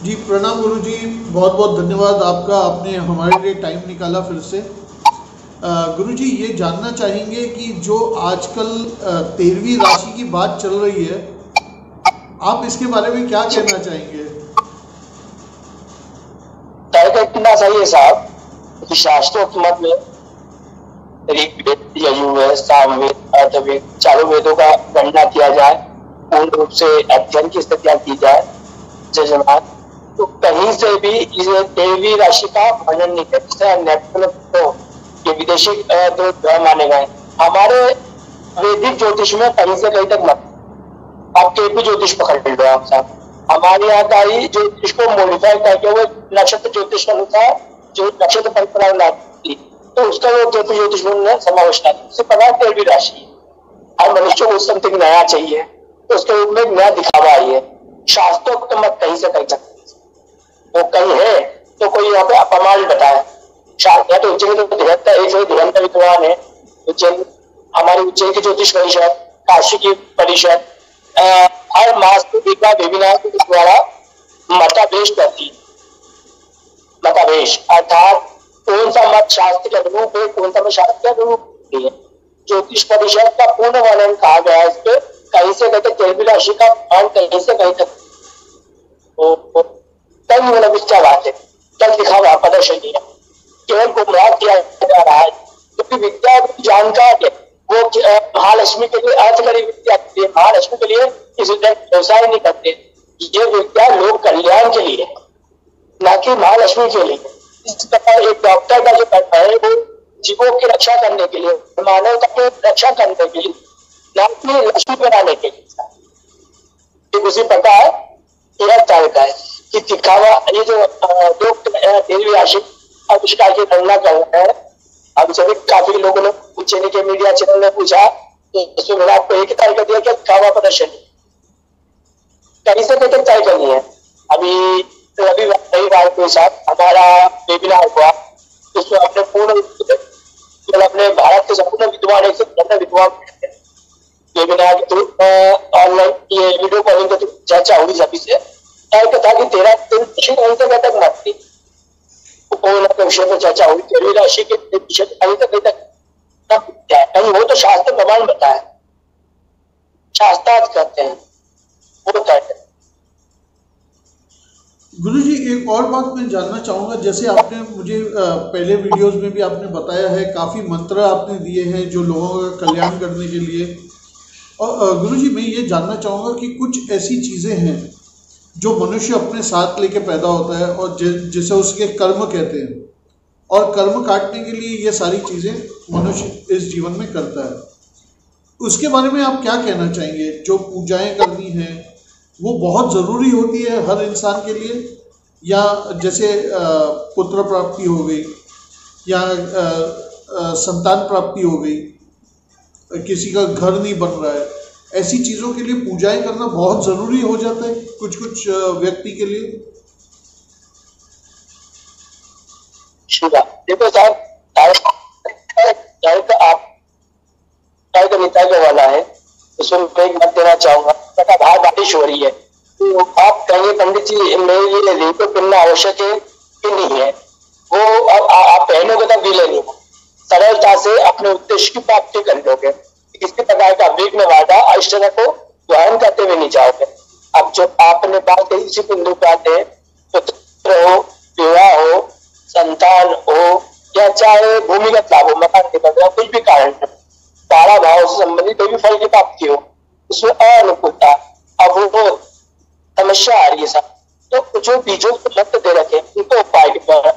जी प्रणाम गुरु जी। बहुत बहुत धन्यवाद आपका, आपने हमारे लिए टाइम निकाला फिर से। गुरु जी ये जानना चाहेंगे कि जो आजकल 13वीं राशि की बात चल रही है, आप इसके बारे में क्या कहना चाहेंगे? इतना सही है साहब कि शास्त्रों के मत में ऋग्वेद, यजुर्वेद, सामवेद, अथर्ववेद चारों वेदों का गणना किया जाए, पूर्ण रूप से अध्ययन की स्थितियां की जाए जजमान, तो कहीं से भी इस 13वीं राशि का वर्णन नहीं है। तो ये विदेशी तो माने गए। हमारे वैदिक ज्योतिष में कहीं से कहीं तक मत, आप केपी ज्योतिष पकड़ लो आप साहब, हमारे यहाँ का ही ज्योतिष को मॉडिफाई करके वो नक्षत्र ज्योतिष के अनुसार जो नक्षत्र परंपरा लाती, तो उसका वो ज्योतिष में समावेश नहीं। उससे पता 13वीं राशि है। हर मनुष्य को समथिंग नया चाहिए, तो उसके रूप में नया दिखावा आई है। शास्त्रों को मत कहीं से कहीं तक वो कहीं है तो कोई यहाँ पे अपमान बताया। या तो उज्जैन तो धुरंधर विद्वान है उज्जैन, हमारे उज्जैन की ज्योतिष परिषद, काशी की परिषद हर मास को वेबिनार के द्वारा मतावेश करती। मतावेश अर्थात कौन सा मत शास्त्र के अनुरूप है, कौन सा मत शास्त्र के अनुरूप नहीं है। ज्योतिष परिषद का पूर्ण वर्णन कहा गया है। इस पे कहीं से कहीं तक 13वीं राशि का मान कहीं से कहीं तक कई क्या बात है, कल दिखावा प्रदर्शन नहीं है, केवल गुमराह किया जा रहा है। क्योंकि विद्या जानकार है वो महालक्ष्मी के लिए अर्थकारी विद्या, महालक्ष्मी के लिए इस व्यवसाय नहीं करते। ये विद्या लोक कल्याण के लिए, ना कि महालक्ष्मी के लिए। इस प्रकार एक डॉक्टर का जो कर्म है वो जीवों की रक्षा करने के लिए, मानवता की रक्षा करने के लिए, ना कि लक्ष्मी बनाने के लिए। उसी प्रकार यह तय है कि दिखावा, ये जो लोग 13वीं राशि आविष्कार की गणना कर रहे हैं, अब सभी काफी लोगों ने उज्जैन के मीडिया चैनल में पूछा तो उसमें मैंने आपको एक तारीख दिया कि दिखावा प्रदर्शन कहीं से कहीं तक तय करनी है। अभी रविवार के साथ हमारा वेबिनार हुआ, उसमें अपने पूर्ण अपने भारत के संपूर्ण विद्वान विद्वान वेबिनार के थ्रू ऑनलाइन ये वीडियो कॉलिंग के थ्रू चर्चा हुई सभी से। था कि 13 तक मत थी विषय पर चर्चा हुई। 13वीं राशि के विषय कहीं तक कहीं वो तो शास्त्र प्रमाण बताया, शास्त्रार्थ कहते हैं वो कहते हैं। गुरु जी एक और बात मैं जानना चाहूँगा, जैसे आपने मुझे पहले वीडियोस में भी आपने बताया है, काफ़ी मंत्र आपने दिए हैं जो लोगों का कल्याण करने के लिए। और गुरु जी मैं ये जानना चाहूँगा कि कुछ ऐसी चीज़ें हैं जो मनुष्य अपने साथ लेके पैदा होता है और जिसे उसके कर्म कहते हैं, और कर्म काटने के लिए ये सारी चीज़ें मनुष्य इस जीवन में करता है। उसके बारे में आप क्या कहना चाहेंगे? जो पूजाएं करनी हैं वो बहुत ज़रूरी होती है हर इंसान के लिए, या जैसे पुत्र प्राप्ति हो गई या संतान प्राप्ति हो गई, किसी का घर नहीं बन रहा है, ऐसी चीज़ों के लिए पूजाएं करना बहुत ज़रूरी हो जाता है कुछ कुछ व्यक्ति के लिए। देखो साहब, का वाला है, उसमें मैं एक मत देना चाहूंगा। बाहर बारिश हो रही है तो आप कहेंगे पंडित जी मेरे लिए रेको पहनना आवश्यक है कि नहीं है, वो अब आप पहनोगे तब गीले नहीं, सरलता से अपने उद्देश्य की प्राप्ति कर लोगे। किसी प्रकार का विघ्न बाधा अष्टता को ग्रहण करते हुए नहीं जाओगे। अब जो आपने बात कही इसी बिंदु पे आते हैं, पुत्र हो, विवाह हो, संतान हो, या चाहे भूमिगत लाभ हो, मकान के बदला कुछ भी कारण है, तारा भाव से संबंधित कोई भी फल की प्राप्ति हो, उसमें अनुकूलता, अब वो समस्या आ रही है सब, तो जो बीजों को मत दे रखे उनको उपाय के द्वारा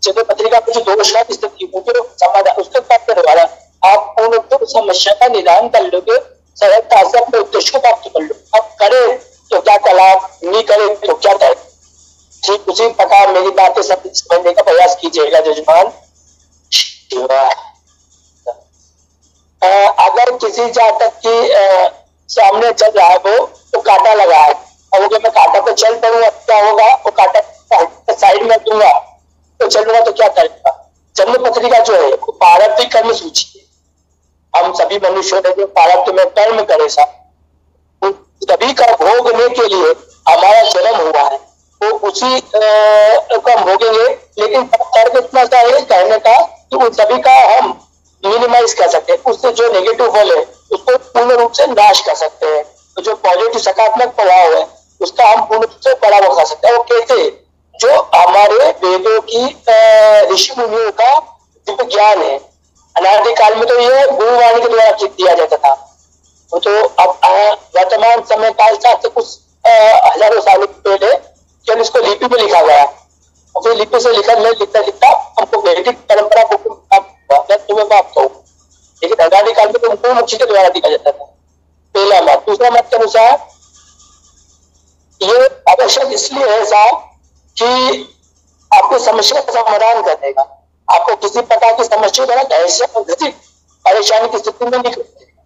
जब पत्रिका कुछ दोष का स्थिति समाधान उसके प्राप्त करवाना, आप पूर्ण समस्या का निदान कर लोगे, सरलता से अपने उद्देश्य को प्राप्त कर लो। अब करे तो क्या तलाक, नहीं करे तो क्या करे। ठीक उसी प्रकार मेरी बातें समझने का प्रयास कीजिएगा जजमान। अगर किसी जातक की सामने चल रहा है वो तो कांटा लगा है, और वो मैं कांटा पे चल पड़ूंगा क्या होगा, वो कांटा साइड में दूंगा तो चलूंगा तो क्या करेगा। जन्म पत्रिका जो है वो प्रारब्धिक कर्म सूची है। हम सभी मनुष्यों ने जो प्रारब्ध में कर्म करे सभी का भोगने के लिए हमारा जन्म हुआ है, वो उसी को हम भोगेंगे। लेकिन तर्क इतना सा है कहने का कि उन सभी का हम मिनिमाइज कर सकते हैं, उससे जो नेगेटिव फल है उसको पूर्ण रूप से नाश कर सकते हैं। तो जो पॉजिटिव सकारात्मक प्रभाव है उसका हम पूर्ण रूप से बढ़ावा कर सकते हैं। वो कैसे? जो हमारे वेदों की ऋषि मुनियों का दिव्य ज्ञान है, अनादि काल में तो ये गुरुवाणी के द्वारा दिया जाता था, तो अब वर्तमान समय काल से कुछ हजारों सालों पहले जब इसको लिपि में लिखा गया और फिर लिपि से लिखता हमको वैदिक परंपरा को तुम्हें प्राप्त हो। लेकिन अनादि काल में तो गुरु मुखी के द्वारा दिया जाता था, पहला मत। दूसरा मत के अनुसार ये आवश्यक इसलिए है साहब कि आपको समस्या का समाधान कर देगा, आपको किसी प्रकार की समस्या परेशानी की स्थिति में नहीं कर देगा।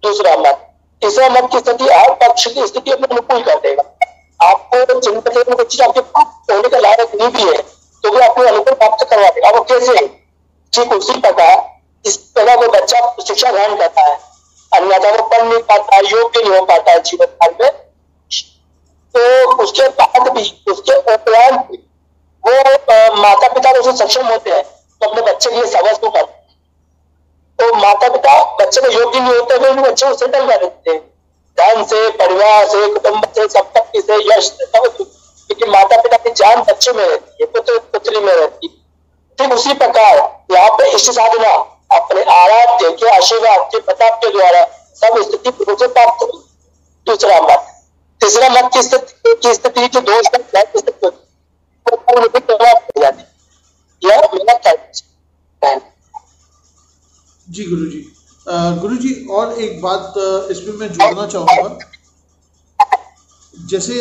दूसरा मत। तीसरा मत की स्थिति हर पक्ष की स्थिति अपने अनुकूल कर देगा। आपको चिंता करने की चीज आपके होने का लायक नहीं भी है तो भी आपको अनुकूल प्राप्त करवा देगा। वो कैसे? ठीक उसी प्रकार इस तरह वो बच्चा शिक्षा ग्रहण करता है, अन्यथा वो पढ़ नहीं पाता, योग्य नहीं हो पाता है जीवन काल में, तो उसके बाद भी उसके उपरांत भी वो माता पिता उसे सक्षम होते हैं तो अपने बच्चे के लिए सवस को करते हैं। तो माता पिता बच्चे को योग्य नहीं होते हुए बच्चे को सेटल कर देते हैं, धन से, परिवार से, कुटुंब से, संपत्ति से, यश से, सब। लेकिन माता पिता की जान बच्चे में रहती है, पुत्र पुत्री में रहती है। ठीक उसी प्रकार यहाँ पे इष्ट साधना अपने आराध्य के आशीर्वाद के प्रताप के द्वारा सब स्थिति प्राप्त होगी। दूसरा मत। तीसरा मत की स्थिति जो दोष जी गुरुजी और एक बात इसमें मैं जोड़ना चाहूँगा। जैसे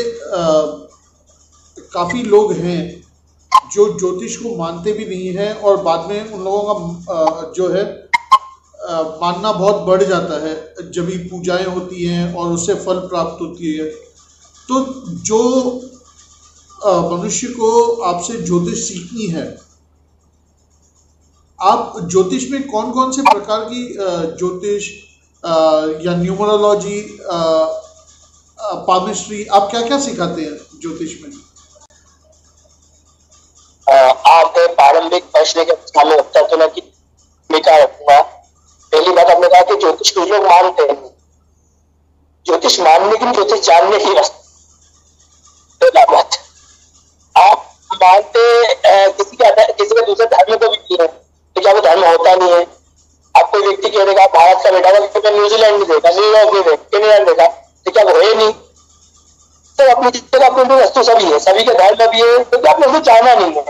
काफ़ी लोग हैं जो ज्योतिष को मानते भी नहीं हैं और बाद में उन लोगों का जो है मानना बहुत बढ़ जाता है जब भी पूजाएं होती हैं और उससे फल प्राप्त होती है। तो जो मनुष्य को आपसे ज्योतिष सीखनी है, आप ज्योतिष में कौन कौन से प्रकार की ज्योतिष या न्यूमरोलॉजी, पामिस्ट्री, आप क्या क्या सिखाते हैं ज्योतिष में? आपके प्रारंभिक प्रश्न के सामने उत्तर देने की भूमिका रखूंगा। पहली बात आपने कहा कि ज्योतिष कुछ लोग मानते हैं, ज्योतिष मानने की, ज्योतिष जानने की वस्तु। पहला बात, आप मानते किसी के दूसरे धर्म को भी है तो क्या वो धर्म होता नहीं है? आप कोई व्यक्ति कह देगा भारत का बेटा मैं न्यूजीलैंड में देखा, न्यूयॉर्क में देखा, केन्या में देखा, तो क्या वो है नहीं? तो अपनी जगह अपनी वस्तु सभी है, सभी के धर्म भी है, तो क्या आपने जाना नहीं है।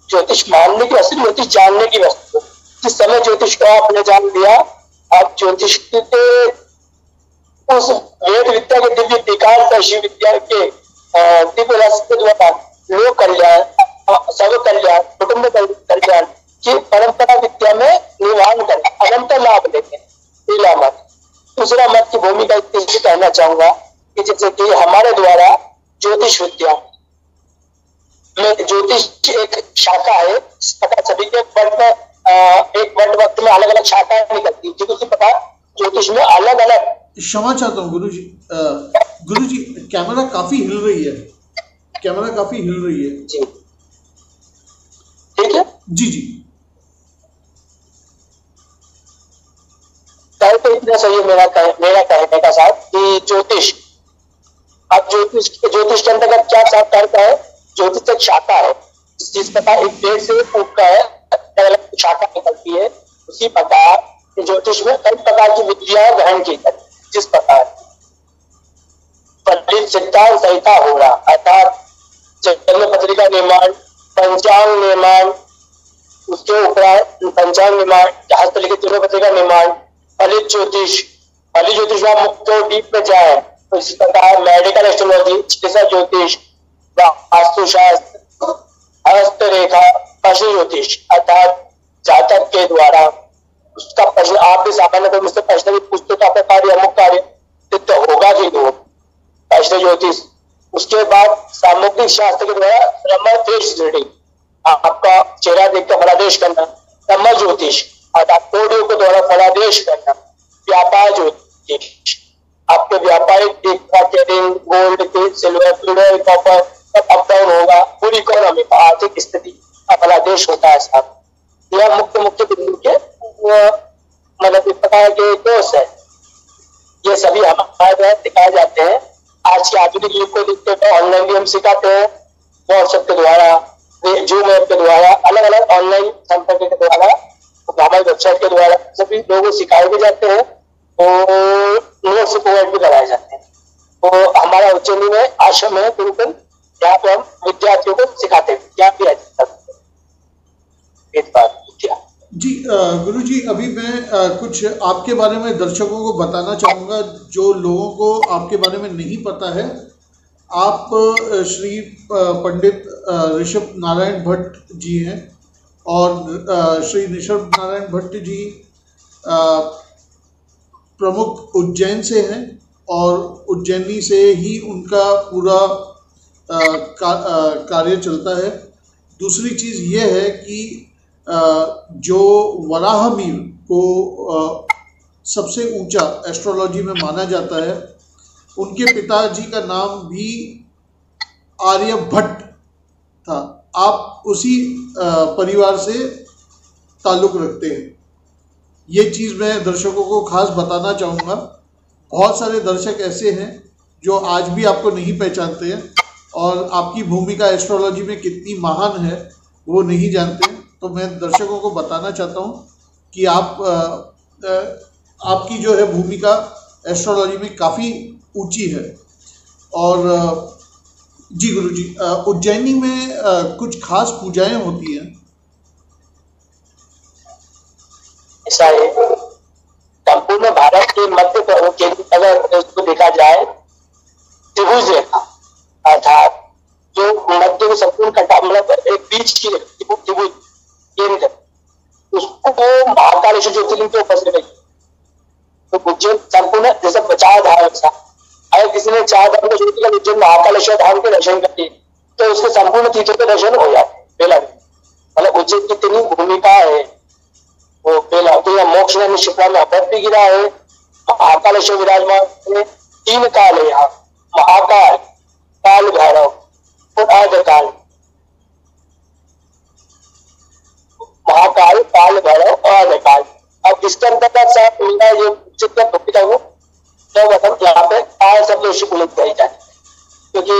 ज्योतिष मानने की वस्तु, ज्योतिष जानने की वस्तु। जिस समय ज्योतिष को आपने जान लिया, आप ज्योतिष के उस वेद विद्या के दिव्य विकास शिव विद्या के दिव्य रस के द्वारा लोक कल्याण, सर्व कल्याण, कुटुंब कल्याण की परंपरा विद्या में निवारण कर अनंत लाभ लेते हैं। पहला मत। दूसरा मत की भूमिका इतनी कहना चाहूंगा कि जैसे कि हमारे द्वारा ज्योतिष विद्या में, ज्योतिष एक शाखा है, सभी के वर्ग में एक वर्ग वक्त में अलग अलग शाखाएं निकलती है। उसी प्रकार ज्योतिष में अलग अलग। क्षमा चाहता हूँ गुरुजी, कैमरा काफी हिल रही है, जी ठीक है जी। तो इतना सही है मेरा कहने का साथ कि ज्योतिष, अब ज्योतिष के अंतर्गत क्या साथ करता है? ज्योतिष एक शाखा है, जिस प्रकार एक पेड़ से उगता है अलग शाखा निकलती है, उसी प्रकार ज्योतिष में कई प्रकार की विद्याएं ग्रहण की जाती है। जिस प्रकार पंडित सिद्धांत संहिता हो रहा, अर्थात जन्म पत्रिका निर्माण, पंचांग निर्माण, उसके उपरांत पंचांग निर्माण, हस्तलिखित जन्म पत्रिका निर्माण, फलित ज्योतिष में मुख्य डीप में जाए तो इसी प्रकार मेडिकल एस्ट्रोलॉजी, चिकित्सा ज्योतिष, वास्तुशास्त्र, हस्तरेखा, पशु ज्योतिष अर्थात जातक के द्वारा उसका प्रश्न, आप भी सामान्य को मुझसे प्रश्न भी पूछते तो आपका कार्य अमुक कार्य सिद्ध होगा कि नहीं, पशु ज्योतिष। उसके बाद सामुद्रिक शास्त्र के द्वारा ब्रह्मदेश रीडिंग, आपका चेहरा देखकर फलादेश करना, ब्रह्म ज्योतिष अर्थात कोडियों के द्वारा फलादेश करना, व्यापार ज्योतिष आपके व्यापारिक gold, silver, copper up down होगा, पूरी इकोनॉमी का आर्थिक स्थिति अपना देश होता है साहब। यह मुख्य बिंदु के मतलब इस प्रकार के दोष है, ये सभी हमारे द्वारा दिखाए जाते हैं। आज के आधुनिक युग को देखते हैं, ऑनलाइन भी हम सिखाते हैं, व्हाट्सएप के द्वारा, जूम ऐप के द्वारा, अलग अलग ऑनलाइन संपर्क के द्वारा, हमारी वेबसाइट के द्वारा सभी लोगों को सिखाए भी जाते हैं और नोट्स प्रोवाइड भी कराए जाते हैं। तो हमारा उज्जैनी में आश्रम है गुरुकुल, यहाँ पे हम विद्यार्थियों को सिखाते हैं, क्या भी जी। गुरुजी, अभी मैं कुछ आपके बारे में दर्शकों को बताना चाहूँगा जो लोगों को आपके बारे में नहीं पता है। आप श्री पंडित ऋषभ नारायण भट्ट जी हैं और श्री ऋषभ नारायण भट्ट जी प्रमुख उज्जैन से हैं और उज्जैनी से ही उनका पूरा कार्य चलता है। दूसरी चीज़ ये है कि जो वराहमिहिर को सबसे ऊंचा एस्ट्रोलॉजी में माना जाता है, उनके पिताजी का नाम भी आर्यभट्ट था। आप उसी परिवार से ताल्लुक़ रखते हैं। ये चीज़ मैं दर्शकों को खास बताना चाहूँगा। बहुत सारे दर्शक ऐसे हैं जो आज भी आपको नहीं पहचानते हैं और आपकी भूमिका एस्ट्रोलॉजी में कितनी महान है वो नहीं जानते। तो मैं दर्शकों को बताना चाहता हूँ कि आपकी जो है भूमिका एस्ट्रोलॉजी में काफ़ी ऊंची है। और जी गुरुजी, उज्जैनी में कुछ खास पूजाएं होती हैं। ऐसा है, संपूर्ण भारत के मध्य केंद्र अगर उसको देखा जाए, त्रिभुज रेखा अर्थात जो मध्य को संपूर्ण कटा मतलब एक बीच की त्रिभुज केंद्र, उसको महाकालेश्वर ज्योतिर्लिंग के ऊपर से रही। तो उज्जैन संपूर्ण जैसे 4 धाम, अगर किसी ने 4 धाम को ज्योति का उज्जैन महाकालेश्वर धाम के दर्शन करते तो उसके संपूर्ण तीर्थों के दर्शन हो जाते। पहला मतलब उज्जैन की इतनी भूमिका है वो पहला। तो यह मोक्ष में शिप्रा में अभ्यर्थ भी गिरा है, महाकालेश्वर विराजमान है। 3 काल है यहाँ, महाकाल, काल भैरव और आर्धकाल। महाकाल, काल भैरव और आर्धकाल। अब इसके अंतर्गत साहब मेरा ये चित्र भक्ति का वो सर्वप्रथम यहाँ पे काल सप्तऋषि पुलित कही जाती है, क्योंकि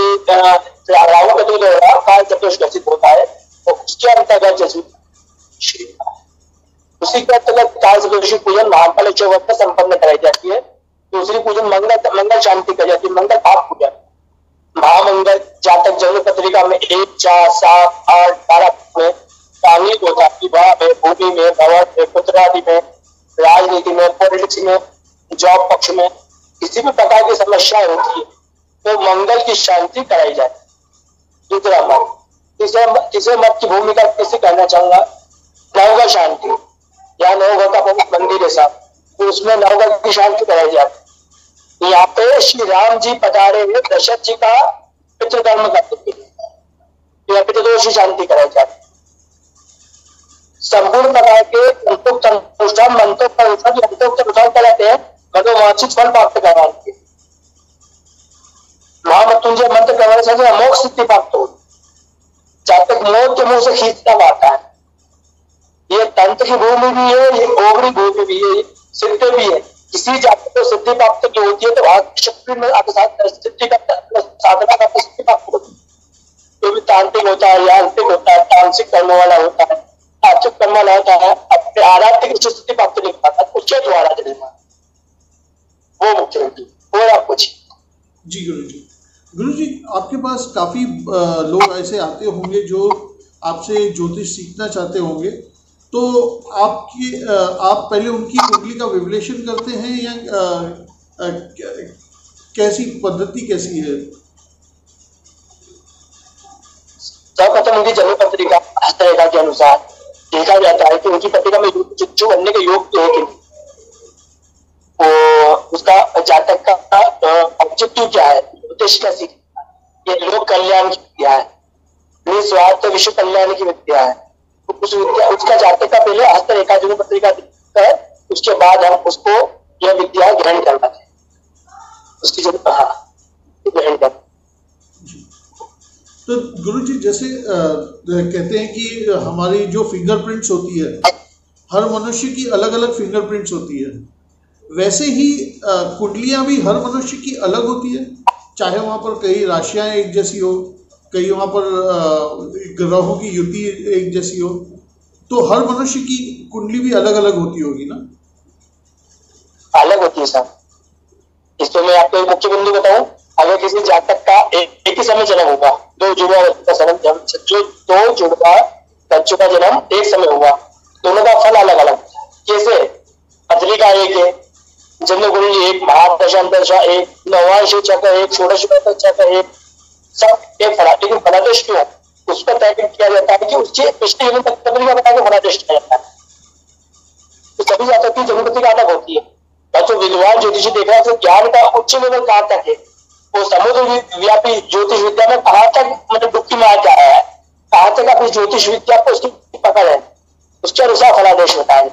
राहु का जो है काल सप्तऋषि घोषित होता है, तो उसके अंतर्गत जैसे उसी के अंतर्गत काल सप्तऋषि पूजन महाकालेश्वर व्रत में संपन्न कराई जाती है। दूसरी पूजन मंगल शांति की जाती है, मंगल भाव पूजन। महामंगल जातक जन्म पत्रिका में 1, 4, 7, 8, 12 में सांघिक होता है, विवाह में, भूमि में, भवन में, पुत्रादि में, राजनीति में, पॉलिटिक्स में, जॉब पक्ष में किसी भी प्रकार की समस्या होती है तो मंगल की शांति कराई जाती है। दूसरा मत, तीसरे मत की भूमिका किसी कहना चाहूंगा, नवग्रह शांति। यहाँ नवग्रह का प्रमुख मंदिर है साहब, तो उसमें नवग्रह की शांति कराई जाती है। यहाँ पे श्री राम जी पधारे हुए दशरथ जी का पितृकर्म करते हैं, पितृदोष की शांति कराई जाती है। संपूर्ण प्रकार के अंतोक्त अनुष्ठान मंत्रोक्त अनुष्ठान कराते हैं, मनोवांछित फल प्राप्त करवाते हैं। महामृत्युंजय मंत्र करवाने से अमोघ सिद्धि प्राप्त हो, जब तक मौत के मुंह से खींचना आता है। ये तंत्र की भूमि भी है, ये ओगरी भूमि भी है, सिद्ध भी है। किसी जाति को सिद्धि प्राप्त जो होती है तो शक्ति में सिद्धि का साधना का सिद्धि प्राप्त होती है। जो भी तांत्रिक होता है, यांत्रिक होता है, तांत्रिक करने वाला होता है, आर्थिक कर्म वाला होता है, अपने आराध्य की स्थिति प्राप्त नहीं पाता, उसके द्वारा जन्मा वो मुख्य होती है। और आप कुछ जी गुरुजी, आपके पास काफी लोग ऐसे आते होंगे जो आपसे ज्योतिष सीखना चाहते होंगे, तो आप पहले उनकी कुंडली का विश्लेषण करते हैं या कैसी पद्धति कैसी है? सर्वप्रथम उनकी जन्म पत्रिका हस्तरेखा के अनुसार देखा जाता है कि उनकी पत्रिका में जो बनने के योग है कि उसका जातक का ऑब्जेक्टिव क्या है, उद्देश्य क्या सीखना है, ये लोक कल्याण की विद्या है, निस्वार्थ विश्व कल्याण की विद्या है। तो उस विद्या उसका जातक का पहले हस्तरेखा जन्म पत्रिका दिखता है, उसके बाद हम उसको यह विद्या ग्रहण करना चाहिए, उसकी ग्रहण करना। तो तो गुरुजी जैसे कहते हैं कि हमारी जो फिंगरप्रिंट्स होती है, हर मनुष्य की अलग अलग फिंगरप्रिंट्स होती है, वैसे ही कुंडलियां भी हर मनुष्य की अलग होती है, चाहे वहाँ पर कई राशियां एक जैसी हो, कई वहाँ पर ग्रहों की युति एक जैसी हो, तो हर मनुष्य की कुंडली भी अलग अलग होती होगी ना? अलग होती है सर। इसमें मैं आपको एक मुख्य बिंदु बताऊं, अगर किसी जातक का एक ही समय जन्म होगा, दो जुड़वा बच्चों का जन्म एक समय हुआ, दोनों का फल अलग अलग। जैसे पथरी का एक है, जन्म कुंडली एक, महादशांतरशा एक, नवांश चक्र एक, षोडश चक्र एक, सब एक फला। लेकिन फलादेश क्यों उसको तय किया जाता है कि उसके पिछले जन्म तक पत्नी का बता के फलादेश किया जाता है। तो सभी जातक की जन्म पत्रिका अलग होती है। और जो विद्वान ज्योतिषी देख रहा है तो ज्ञान का उच्च लेवल कहाँ तक है, वो समुद्र व्यापी ज्योतिष विद्या में कहाँ तक मतलब डुबकी मार जा रहा है, कहाँ तक आप इस ज्योतिष विद्या को उसकी पकड़ है, उसके अनुसार फलादेश होता है।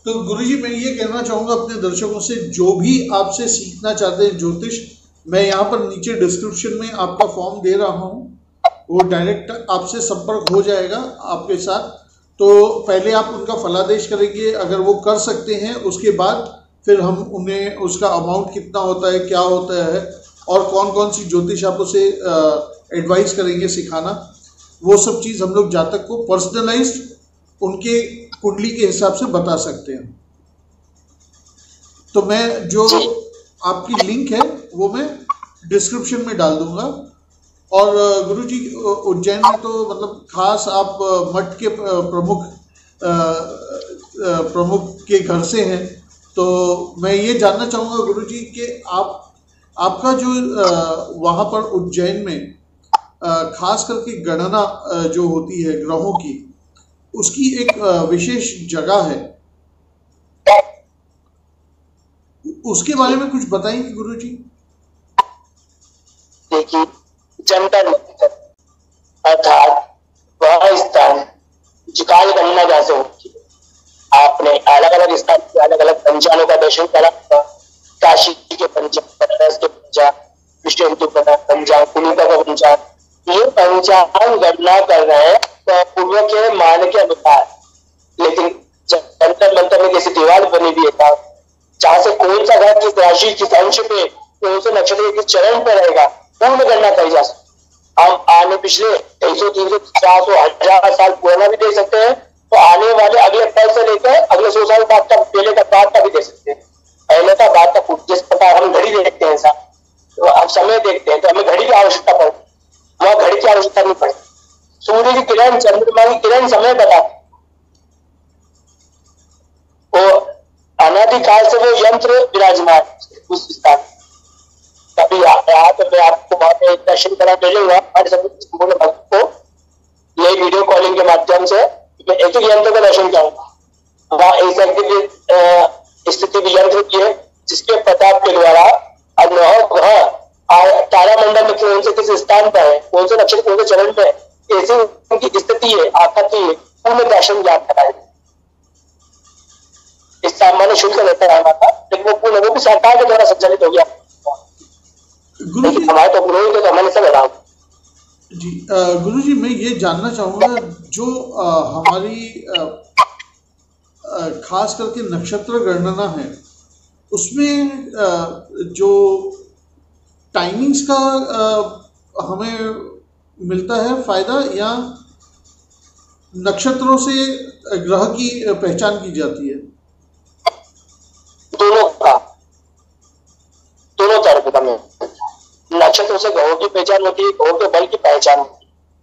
तो गुरुजी मैं ये कहना चाहूंगा अपने दर्शकों से, जो भी आपसे सीखना चाहते हैं ज्योतिष, मैं यहाँ पर नीचे डिस्क्रिप्शन में आपका फॉर्म दे रहा हूँ, वो डायरेक्ट आपसे संपर्क हो जाएगा आपके साथ। तो पहले आप उनका फलादेश करेंगे, अगर वो कर सकते हैं उसके बाद फिर हम उन्हें उसका अमाउंट कितना होता है, क्या होता है और कौन कौन सी ज्योतिष आप उसे एडवाइस करेंगे सिखाना, वो सब चीज़ हम लोग जातक को पर्सनलाइज्ड उनके कुंडली के हिसाब से बता सकते हैं। तो मैं जो आपकी लिंक है वो मैं डिस्क्रिप्शन में डाल दूंगा। और गुरुजी उज्जैन में तो मतलब खास आप मठ के प्रमुख के घर से हैं, तो मैं ये जानना चाहूँगा गुरुजी कि आपका जो वहाँ पर उज्जैन में खास करके गणना जो होती है ग्रहों की, उसकी एक विशेष जगह है, उसके बारे में कुछ बताएंगे गुरुजी? देखिए, जंतर मंतर अर्थात वह स्थान काल गणना जैसे होती है। आपने अलग अलग स्थान के अलग अलग पंचांगों का दर्शन करा, काशी के पंचांग, बनारस के पंचांग, विष्णु पंचांग, पुनिका का पंचांग, ये पंचांग गणना कर रहे हैं तो पूर्व के मान के अनुसार। लेकिन जंतर मंतर में जैसी दीवार बनी हुई है, जहां से कौन सा ग्रह किस राशि किस अंश पे कौन से नक्षत्र के चरण पे रहेगा, पूर्ण गणना करी जा सकती। हम आने पिछले 300, 300, 400, 1000 साल पुराना भी दे सकते हैं, तो आने वाले अगले पल से लेकर अगले 100 साल बाद तक, पहले का बाद का भी दे सकते हैं, पहले का बाद तक। जिस प्रकार हम घड़ी देखते हैं साहब, तो हम समय देखते हैं तो हमें घड़ी की आवश्यकता पड़ती, वह घड़ी की आवश्यकता नहीं पड़ती। सूर्य की किरण, चंद्रमा की किरण समय बताती, वो अनादिकाल से वो यंत्र विराजमान उस स्थान। कभी यहाँ तो मैं आपको वहां पे दर्शन करा मिलूंगा, हमारे संपूर्ण भक्त को यही वीडियो कॉलिंग के माध्यम से मैं एक एक यंत्र का दर्शन करूंगा। वहाँ एक स्थिति भी यंत्र की है, जिसके प्रताप के द्वारा अब तारा मंडल में कौन से किस स्थान पर है, कौन से नक्षत्र कौन से चरण पे है, कैसी उनकी स्थिति है, आकृति है, पूर्ण दर्शन ज्ञात कराए। इस सामान्य शुल्क रहता है हमारा, लेकिन वो पूर्ण वो भी सरकार के द्वारा संचालित हो गया। हमारे तो पुरोहित तो हमारे सब है जी। गुरुजी मैं ये जानना चाहूँगा, जो हमारी खास करके नक्षत्र गणना है, उसमें जो टाइमिंग्स का हमें मिलता है फायदा, या नक्षत्रों से ग्रह की पहचान की जाती है? दोनों तरफ का में नक्षत्रों से ग्रहों की पहचान होती है, ग्रहों के बल की पहचान होती है।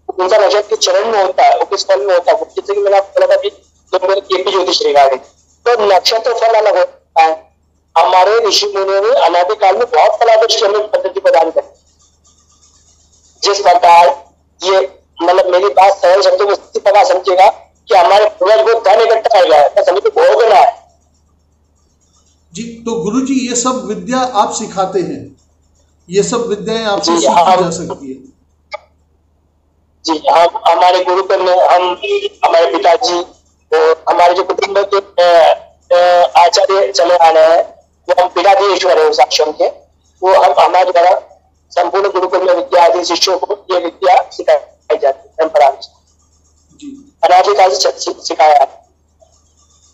कौन सा नक्षत्र किस चरण में होता है, वो किस फल में होता है, जैसे कि मैंने आपको बोला था कि ज्योतिष रिगार्डिंग, तो नक्षत्र फल अलग होता है। हमारे ऋषि मुनियों ने अनादिकाल में बहुत फलादेश की हमें पद्धति प्रदान कर, जिस प्रकार ये मतलब मेरी बात सरल शब्दों में इसी प्रकार समझेगा कि हमारे पूर्वज को धन इकट्ठा कर गया है, सभी को भोगना है जी। तो गुरुजी ये सब विद्या आप सिखाते हैं, ये सब विद्याएं आपसे सीखी जा सकती है? जी, हम हमारे गुरुकुल में हम हमारे पिताजी और हमारे जो कुटुंब के आचार्य चले आ रहे हैं, वो हम पिताधीश्वर है उस आश्रम के, वो हम हमारे द्वारा संपूर्ण गुरुकुल में विद्यार्थी शिष्यों को ये विद्या सिखाई जाती है परंपरा जी। अनादिकाल से सिखाया है।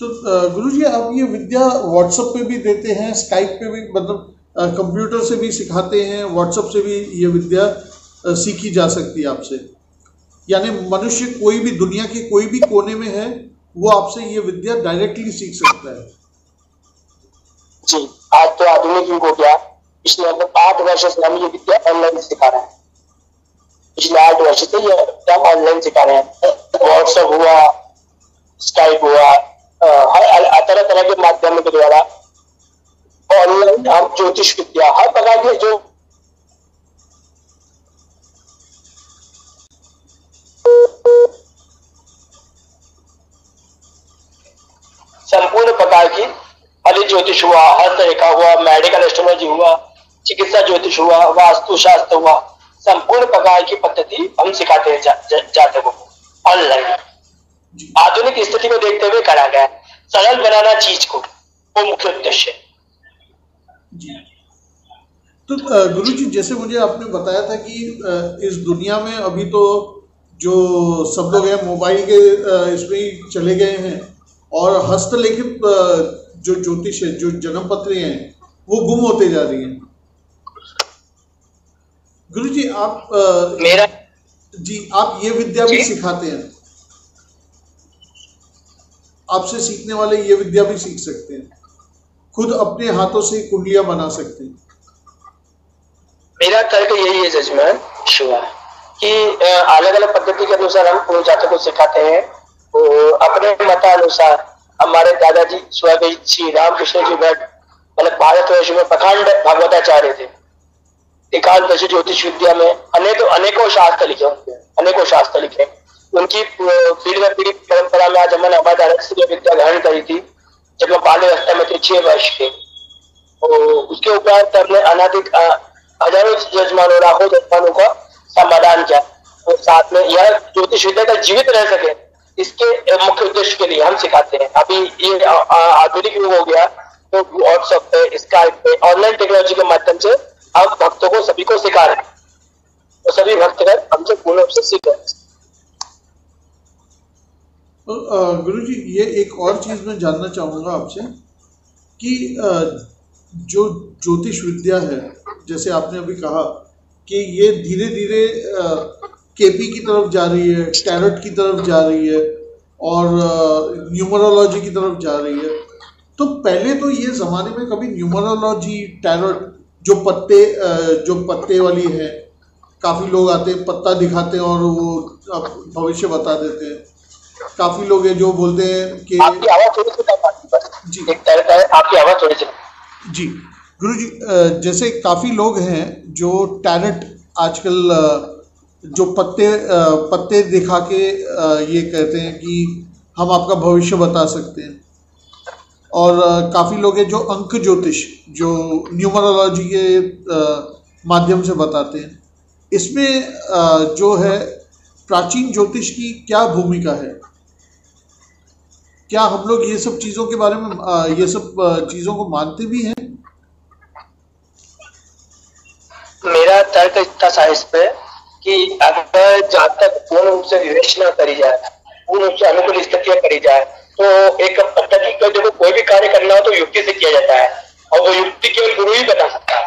तो गुरुजी आप ये विद्या व्हाट्सएप पे भी देते हैं, स्काइप पे भी, मतलब कंप्यूटर से भी सिखाते हैं, व्हाट्सएप से भी ये विद्या सीखी जा सकती है आपसे, यानी मनुष्य कोई भी दुनिया के कोई भी कोने में है वो आपसे ये विद्या डायरेक्टली सीख सकता है? जी, आज तो आधुनिक युग हो गया, पिछले 8 वर्ष से हम ये विद्या ऑनलाइन सिखा रहे हैं। पिछले 8 वर्ष से ये विद्या ऑनलाइन सिखा रहे हैं। व्हाट्सएप हुआ, स्काइप हुआ, हर तरह तरह के माध्यम के द्वारा ऑनलाइन हम ज्योतिष विद्या हर प्रकार के जो संपूर्ण प्रकार की हरित ज्योतिष हुआ, हस्त रेखा हुआ, मेडिकल एस्ट्रोलॉजी हुआ, चिकित्सा ज्योतिष हुआ, वास्तु शास्त्र हुआ, संपूर्ण प्रकार की पद्धति हम सिखाते हैं जातकों को ऑनलाइन। आधुनिक स्थिति को देखते हुए करा गया है, सरल बनाना चीज को, वो मुख्य उद्देश्य है। जी। तो गुरुजी जैसे मुझे आपने बताया था कि इस दुनिया में अभी तो जो सब लोग हैं मोबाइल के इसमें ही चले गए हैं और हस्तलिखित जो ज्योतिष है, जो जन्म पत्रें हैं, वो गुम होते जा रही हैं। गुरुजी आप आप ये विद्या भी सिखाते हैं, आपसे सीखने वाले ये विद्या भी सीख सकते हैं, खुद अपने हाथों से कुंडलियां बना सकते हैं। मेरा तर्क यही है जजमान शिवा कि अलग अलग पद्धति के अनुसार हम जातकों को सिखाते हैं। तो अपने मतानुसार हमारे दादाजी स्वामी श्री रामकृष्ण जी भट्ट मतलब भारतवर्ष में प्रखंड भागवताचार्य थे। एकादश ज्योतिष विद्या में अनेकों शास्त्र लिखे होंगे, अनेकों शास्त्र लिखे। उनकी पीढ़ी दर पीढ़ी परंपरा में आज हमने हमारे से विद्या ग्रहण करी थी जब मैं बाल्यावस्था में थे 6 वर्ष के। उसके उपरांत हमने अनाधिक हजारों जजमानों लाखों जजमानों का समाधान किया और साथ में यह ज्योतिष विद्या का जीवित रह सके इसके मुख्य उद्देश्य के लिए हम सिखाते हैं। अभी ये आधुनिक युग हो गया तो व्हाट्सएप पे, स्काइप पे, ऑनलाइन टेक्नोलॉजी के माध्यम से हम भक्तों को सभी को सिखा रहे हैं और सभी भक्तगण हमसे पूर्ण रूप से सीख रहे हैं। गुरुजी ये एक और चीज मैं जानना चाहूंगा आपसे कि जो ज्योतिष विद्या है, जैसे आपने अभी कहा कि ये धीरे धीरे केपी की तरफ जा रही है, टैरोट की तरफ जा रही है और न्यूमरोलॉजी की तरफ जा रही है। तो पहले तो ये ज़माने में कभी न्यूमरोलॉजी, टैरोट जो पत्ते वाली है, काफ़ी लोग आते हैं, पत्ता दिखाते हैं और वो भविष्य बता देते हैं। काफ़ी लोग हैं जो बोलते हैं कि आपकी आवाज़ थोड़ी सी जी आपकी आवाज़ थोड़ी सी जी गुरुजी, जैसे काफ़ी लोग हैं जो टैरोट आजकल जो पत्ते दिखा के ये कहते हैं कि हम आपका भविष्य बता सकते हैं, और काफ़ी लोग हैं जो अंक ज्योतिष, जो न्यूमरोलॉजी के माध्यम से बताते हैं। इसमें जो है प्राचीन ज्योतिष की क्या भूमिका है? क्या हम लोग ये सब चीज़ों के बारे में ये सब चीज़ों को मानते भी हैं? मेरा तर्क इतना सा इस पे कि अगर जहाँ तक पूर्ण रूप से विवेचना करी जाए, पूर्ण रूप से अनुकूल स्थितियां करी जाए, तो एक पद्धति को देखो कोई भी कार्य करना हो तो युक्ति से किया जाता है और वो युक्ति केवल गुरु ही बता सकता है।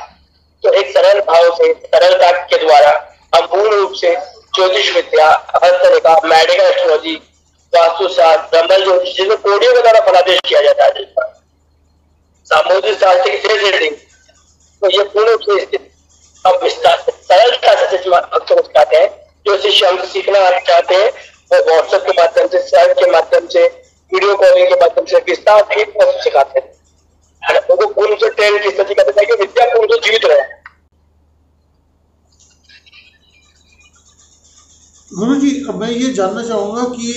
तो एक सरल भाव से, सरलता के द्वारा हम पूर्ण रूप से ज्योतिष विद्या, हस्तरेखा, मेडिकल एस्ट्रोलॉजी, वास्तुशास्त्र, ब्रह्मण ज्योतिष, जिसमें कोडियों के द्वारा फलादेश किया जाता है, सामुद्रिक शास्त्र की ट्रेडिंग, तो ये पूर्ण रूप से स्थित हम सरलता से भक्तों को सिखाते हैं। जो शिष्य हम सीखना चाहते हैं वो व्हाट्सएप के माध्यम से, स्काइप के माध्यम से, वीडियो कॉलिंग के माध्यम से विस्तार से सिखाते हैं। उनको पूर्ण से ट्रेन की स्थिति करते हैं कि विद्या पूर्ण से जीवित रहे। गुरुजी, मैं ये जानना चाहूँगा कि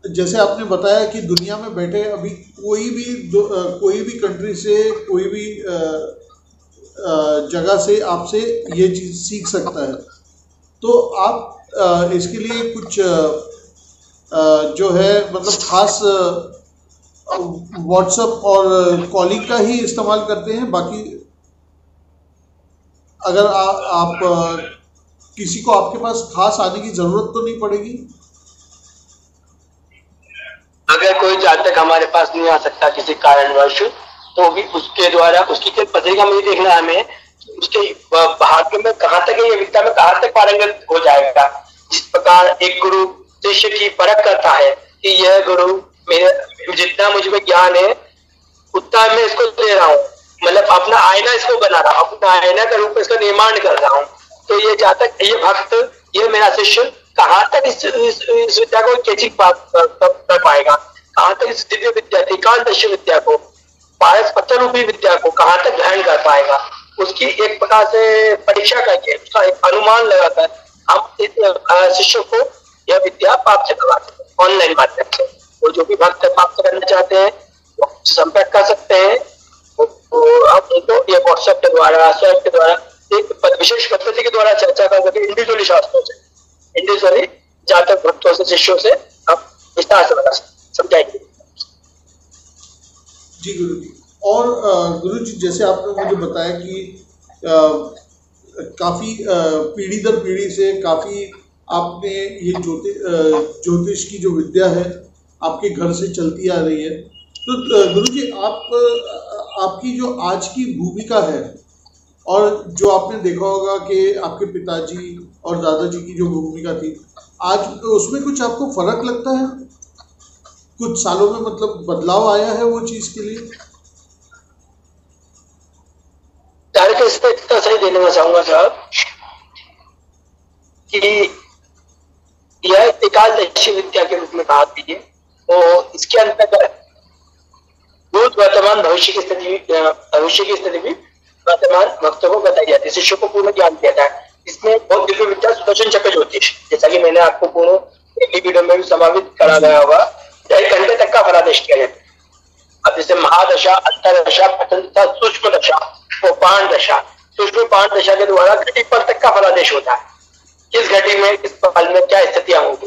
जैसे आपने बताया कि दुनिया में बैठे अभी कोई भी कंट्री से, कोई भी जगह से आपसे ये चीज़ सीख सकता है, तो आप इसके लिए कुछ जो है मतलब खास व्हाट्सएप और कॉलिंग का ही इस्तेमाल करते हैं? बाकी अगर आप किसी को आपके पास खास आने की जरूरत तो नहीं पड़ेगी? अगर कोई जातक हमारे पास नहीं आ सकता किसी कारणवश, तो भी उसके द्वारा उसकी पत्रिका में देखना है हमें, उसके भाग्य में कहाँ तक है, ये विद्या में कहाँ तक पारंगत हो जाएगा। जिस प्रकार एक गुरु शिष्य की परख करता है कि यह गुरु मेरे जितना मुझ में ज्ञान है उतना मैं इसको दे रहा हूँ, मतलब अपना आईना इसको बना रहा हूँ, अपना आईना का रूप इसका निर्माण कर रहा हूँ। तो ये जातक, ये भक्त, ये मेरा शिष्य कहाँ तक इस विद्या को कैचिंग कर पाएगा, कहाँ तक इस दिव्य विद्या, एकादश विद्या को, पारस पत्र रूपी विद्या को कहाँ तक ग्रहण कर पाएगा, उसकी एक प्रकार से परीक्षा करके उसका एक अनुमान लगाकर हम शिष्य को यह विद्या प्राप्त करवाते हैं ऑनलाइन माध्यम से। वो जो भी भक्त प्राप्त करना चाहते हैं वो संपर्क कर सकते हैं। हम उनको ये व्हाट्सएप के द्वारा, स्वाइप के द्वारा, एक विशेष पद्धति के द्वारा चर्चा कर सके, इंडिविजुअली शास्त्रों से, इंडिविजुअली जातक भक्तों से, शिष्यों से हम विस्तार से समझाएंगे। जी गुरु जी। और गुरु जी, जैसे आपने मुझे बताया कि काफ़ी पीढ़ी दर पीढ़ी से काफ़ी आपने ये ज्योतिष की जो विद्या है आपके घर से चलती आ रही है। तो गुरु जी, आपकी जो आज की भूमिका है और जो आपने देखा होगा कि आपके पिताजी और दादाजी की जो भूमिका थी, आज उसमें कुछ आपको फर्क लगता है? कुछ सालों में मतलब बदलाव आया है वो चीज के लिए? इस पर इतना सही देने में चाहूंगा साहब कि यह एकादशी विद्या के रूप में कहा गई है। तो इसके अंतर्गत भूत वर्तमान भविष्य की स्थिति भी वर्तमान भक्तों को बताई जाती है, शिष्यों को पूर्ण ज्ञान दिया जाता है। इसमें बहुत दिव्य विद्या सुदर्शन चक्र ज्योतिष, जैसा कि मैंने आपको पूर्ण पहली वीडियो में भी समावित करा गया होगा, 1 घंटे तक का फलादेश किया जाता है। अब जैसे महादशा, अंतरदशा, पतनदशा, सूक्ष्म दशा, वो पाण दशा, सूक्ष्म पाण दशा के द्वारा घटी पर तक का फलादेश होता है। किस घटी में, किस पल में क्या स्थितियां होंगी,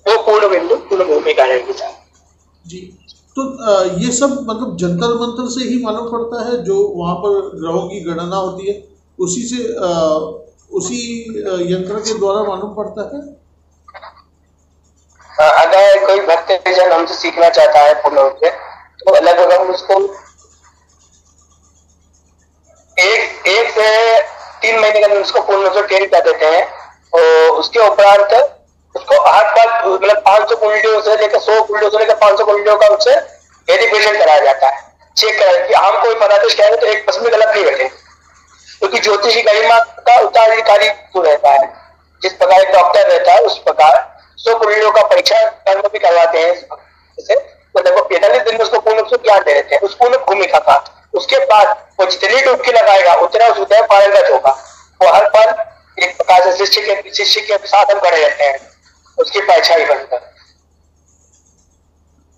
वो पूर्ण बिंदु, पूर्ण भूमिका रहेगी जी। तो ये सब मतलब जंतर मंत्र से ही मालूम पड़ता है, जो वहां पर ग्रहों की गणना होती है उसी से उसी यंत्र के द्वारा मालूम पड़ता है। अगर कोई भक्त जन हमसे सीखना चाहता है पूर्ण रूप से, तो लगभग हम उसको 1 से 3 महीने के अंदर उसको पूर्ण रूप से ट्रेन कर देते हैं। और उसके उपरांत उसको हर बार मतलब 500 कुंडलियों से लेकर 100 कुंडलियों से लेकर 500 कुंडलियों का उससे वेरिफिकेशन कराया जाता है, चेक कराया कि हम कोई फलादेश कहेंगे तो एक परसेंट गलत नहीं बैठे, क्योंकि ज्योतिष की गरिमा का उत्तराधिकारी रहता है। जिस प्रकार एक डॉक्टर रहता है उस प्रकार 100 कुंडलियों का परीक्षा कर्म भी करवाते हैं, जैसे तो देखो 45 दिन में उसको पूर्ण रूप से ज्ञान दे देते हैं उस पूर्ण भूमिका का। उसके बाद वो जितनी डुबकी लगाएगा उतना उस विद्या पारंगत होगा। वो हर पल एक प्रकार से शिष्य के साथ हम खड़े रहते हैं, उसकी परछाई बनकर।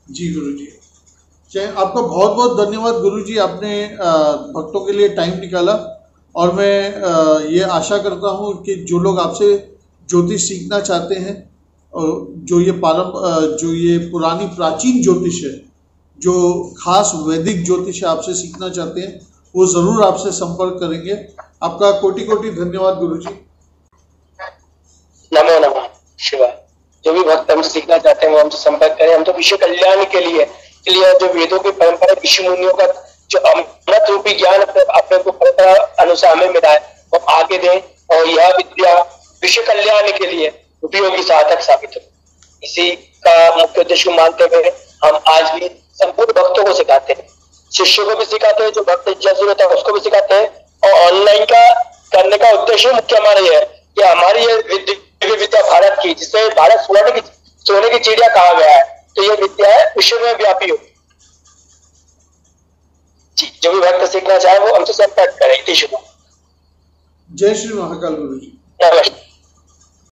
जी गुरुजी, आपका बहुत बहुत धन्यवाद गुरुजी, आपने भक्तों के लिए टाइम निकाला। और मैं ये आशा करता हूँ कि जो लोग आपसे ज्योतिष सीखना चाहते हैं, जो ये पुरानी प्राचीन ज्योतिष है, जो खास वैदिक ज्योतिष आपसे सीखना चाहते हैं, वो ज़रूर आपसे संपर्क करेंगे। आपका कोटि कोटि धन्यवाद गुरुजी। नमो नमः शिवाय। जो भी भक्त हमसे सीखना चाहते हैं वो हमसे संपर्क करें। हम तो विश्व कल्याण के लिए जो वेदों की परंपरा, ऋषि मुनियों का जो अमृत रूपी ज्ञान अपने को परंपरा अनुसार हमें मिला है वो आगे दें और यह विद्या विश्व कल्याण के लिए उपयोगी साधक साबित हो। इसी का मुख्य उद्देश्य मानते हुए हम आज भी संपूर्ण भक्तों को सिखाते हैं, शिष्यों को भी सिखाते हैं, जो भक्त जैसे होता है उसको भी सिखाते हैं। और ऑनलाइन का करने का उद्देश्य मुख्य हमारा यह है कि हमारी ये विद्या भारत की, जिसे भारत सोने की चिड़िया कहा गया है, तो ये विद्या है विश्व में व्यापी हो। जो भी भक्त सीखना चाहे वो हमसे संपर्क करें। जय श्री महाकाल गुरु जी। नमस्कार।